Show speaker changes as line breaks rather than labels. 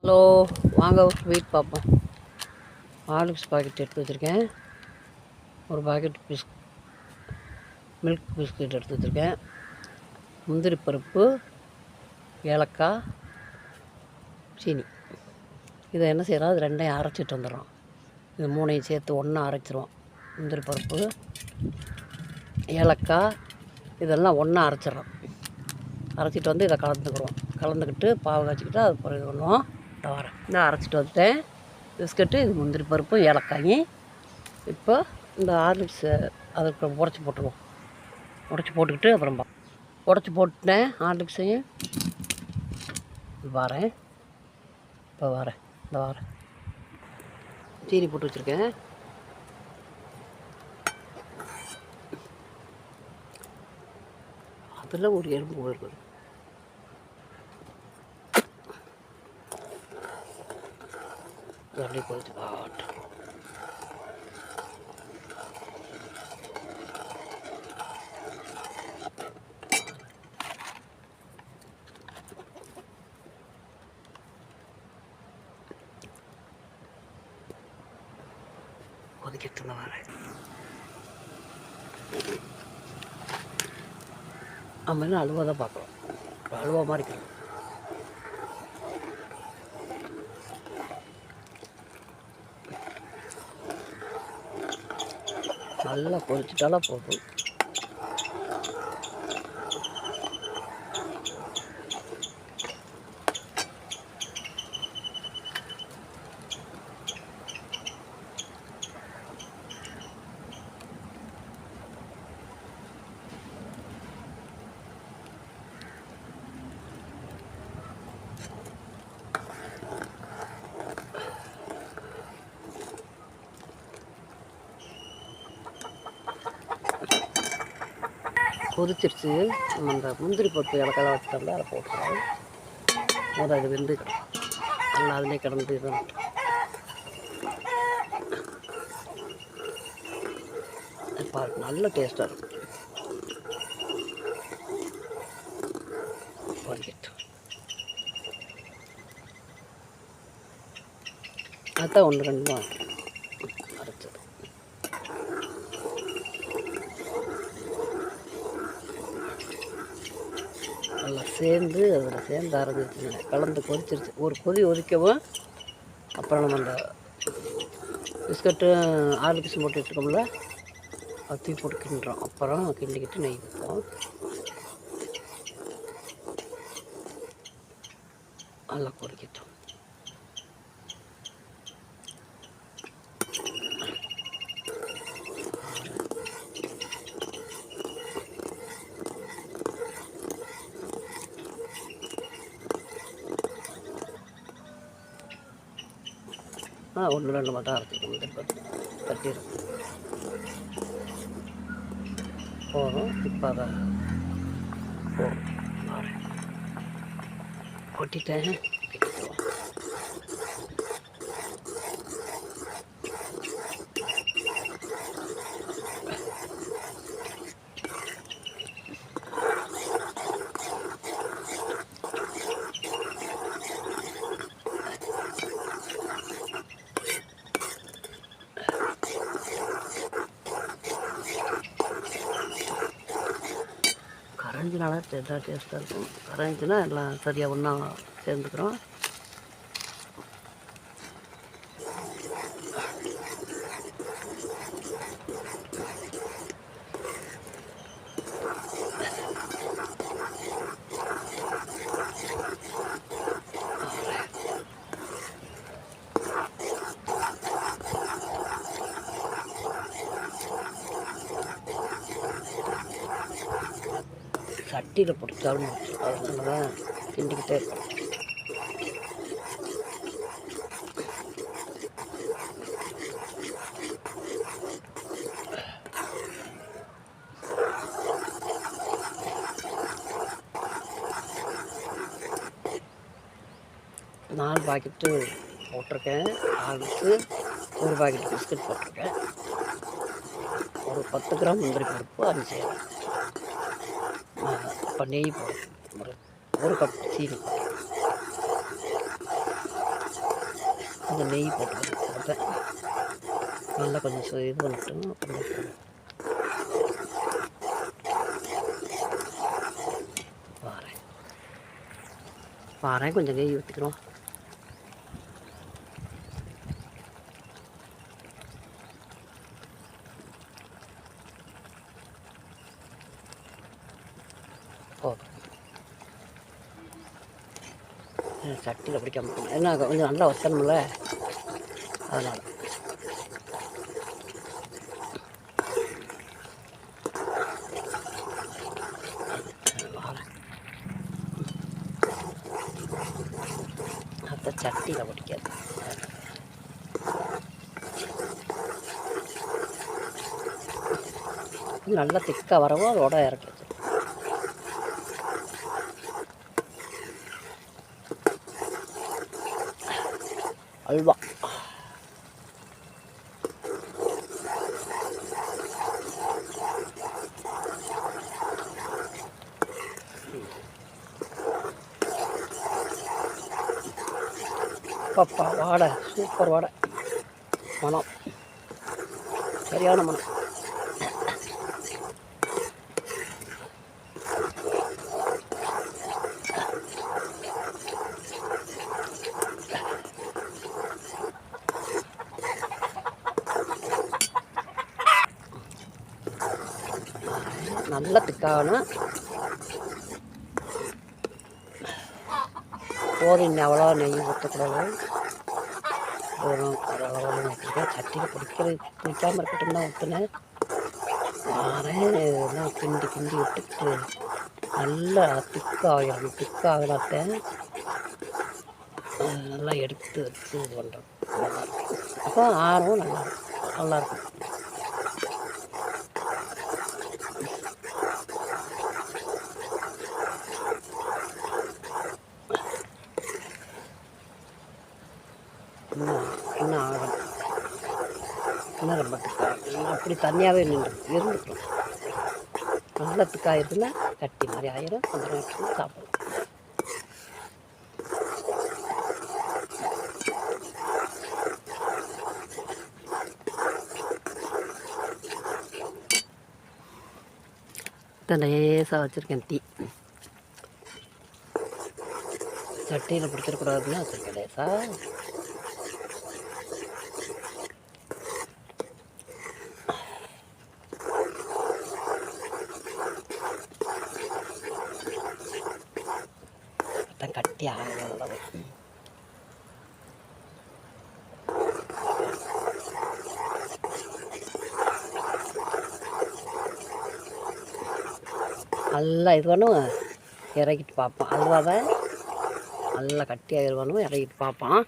Hello, வாங்க wait பார்ப்போம். Horlicks packet எடுத்து வச்சுருக்கேன். ஒரு பாக்கெட் மில்க் பிஸ்கட் எடுத்து வச்சுருக்கேன். முந்திரி பருப்பு, ஏலக்காய், சீனி. இதை என்ன செய்கிறோம், அது ரெண்டையும் அரைச்சிட்டு வந்துடுறோம். இது மூணையும் சேர்த்து ஒன்றா அரைச்சிருவோம். முந்திரி பருப்பு, ஏலக்காய் இதெல்லாம் ஒன்றா அரைச்சிட்றோம். அரைச்சிட்டு வந்து இதை கலந்துக்கிட்டு பாவு காய்ச்சிக்கிட்டு அது பிறகு பண்ணுவோம். வரேன், இந்த அரைச்சிட்டு வந்துட்டேன். பிஸ்கட்டு, இது முந்திரி பருப்பு, ஏலக்காயும். இப்போ இந்த ஹார்லிக்ஸை அதுக்கு உடச்சி போட்டுருவோம். உடச்சி போட்டுக்கிட்டு அப்புறம் உடச்சி போட்டுட்டேன் ஹார்லிக்ஸையும். வரேன், இப்போ வரேன், இந்த வரேன். சீனி போட்டு வச்சுருக்கேன். அதில் ஒரு எறும்பு போயிருக்குது. அப்படியே கொதிச்சு பாட்டு கொதிக்கத்துல வரேன். நம்ம இன்னும் அழுவா தான் பார்க்குறோம். அழுவா மாதிரி இருக்கணும். நல்லா கொதிச்சுட்டாலும் போதும். கொதிச்சிருச்சு. நம்ம அந்த முந்திரி பருப்பு இலக்கெல்லாம் வச்சுட்டோம்ல, அதை போட்டுறோம். முதல் அது வெந்து நல்லா அதிலே கிடந்து இதுதான் பாருங்க, நல்ல டேஸ்ட்டாக இருக்கும். அதுதான் ஒன்று ரெண்டு அரைச்சது. நல்லா சேர்ந்து அதில் சேர்ந்து அரைஞ்சிருச்சுங்க. கலந்து கொதிச்சிருச்சு. ஒரு கொதி ஒதிக்கவும் அப்புறம் நம்ம அந்த பிஸ்கட்டு ஹார்லிக்ஸ் போட்டு வச்சுருக்கோம்ல, தூக்கி போட்டு கிண்டுறோம். அப்புறம் கிண்டிக்கிட்டு நெய் ஊற்றுவோம். நல்லா கொதிக்கட்டும். ஒன்று ரெண்டு மட்டும் அரைச்சிக்கணும். தட்டிடும் போதும். இப்போ அதை கொட்டிட்டேன். கரைஞ்சினால டேஸ்ட்டாக இருக்கும். கரைஞ்சினா எல்லாம் சரியாக ஒன்றா சேர்ந்துக்கிறோம். சட்டியில் பிடிச்சாலும் அதனால தான் கிண்டிக்கிட்டே இருக்கணும். நாலு பாக்கெட்டு போட்டிருக்கேன். அதுக்கு ஒரு பாக்கெட் பிஸ்கட் போட்டிருக்கேன். ஒரு 10 கிராம் முந்திரி பருப்பு அரிசி. இப்போ நெய் போடும். ஒரு கப் சீனி. கொஞ்சம் நெய் போட்டுக்கிறேன். நல்லா கொஞ்சம் இது பண்ணிட்டோம். பாறை கொஞ்சம் நெய் ஊற்றிக்கிறோம். போதும். சட்டியில் பிடிக்காம ஏன்னா கொஞ்சம் நல்லா வத்தணும்ல, அதனால் அதை சட்டியில் பிடிக்காது. நல்லா திக்காக வரவும் அதோட இறக்கி வச்சிடும். அல்வா பப்பா வாடை, சூப்பர் வாடை, மனம் சரியான மனம். நல்ல திக்காகணும். போதும், அவ்வளோ நெய் ஊற்றக்கூடாது. அவ்வளோ ஊற்றிருக்கேன். சட்டியில் பிடிக்காமல் இருக்கட்டும் தான் ஊற்றுனேன். எல்லாம் கிண்டி விட்டுட்டு நல்லா திக்காகிடணும். திக்காகலாத்தேன் நல்லா எடுத்து வச்சு இது பண்ணுறோம். அப்போ ஆரவும் நல்லாயிருக்கும். இன்னும் ஆகணும். இன்னும் ரொம்ப திக்காக அப்படி தனியாகவே இருந்துட்டோம். நல்ல திக்காக இருக்குன்னா கட்டி மாதிரி ஆயிரும். கொஞ்சம் நேரத்துக்கு சாப்பிடலாம். லேசாக வச்சுருக்கேன் டீ. சட்டியில் பிடிச்சிடக்கூடாதுன்னு வச்சுருக்கேன் லேசாக. கட்டி ஆகலாம். நல்லா இது பண்ணும், இறக்கிட்டு பார்ப்போம். அல்வாவை நல்லா கட்டியாக இது பண்ணுவோம், இறக்கிட்டு பார்ப்போம்.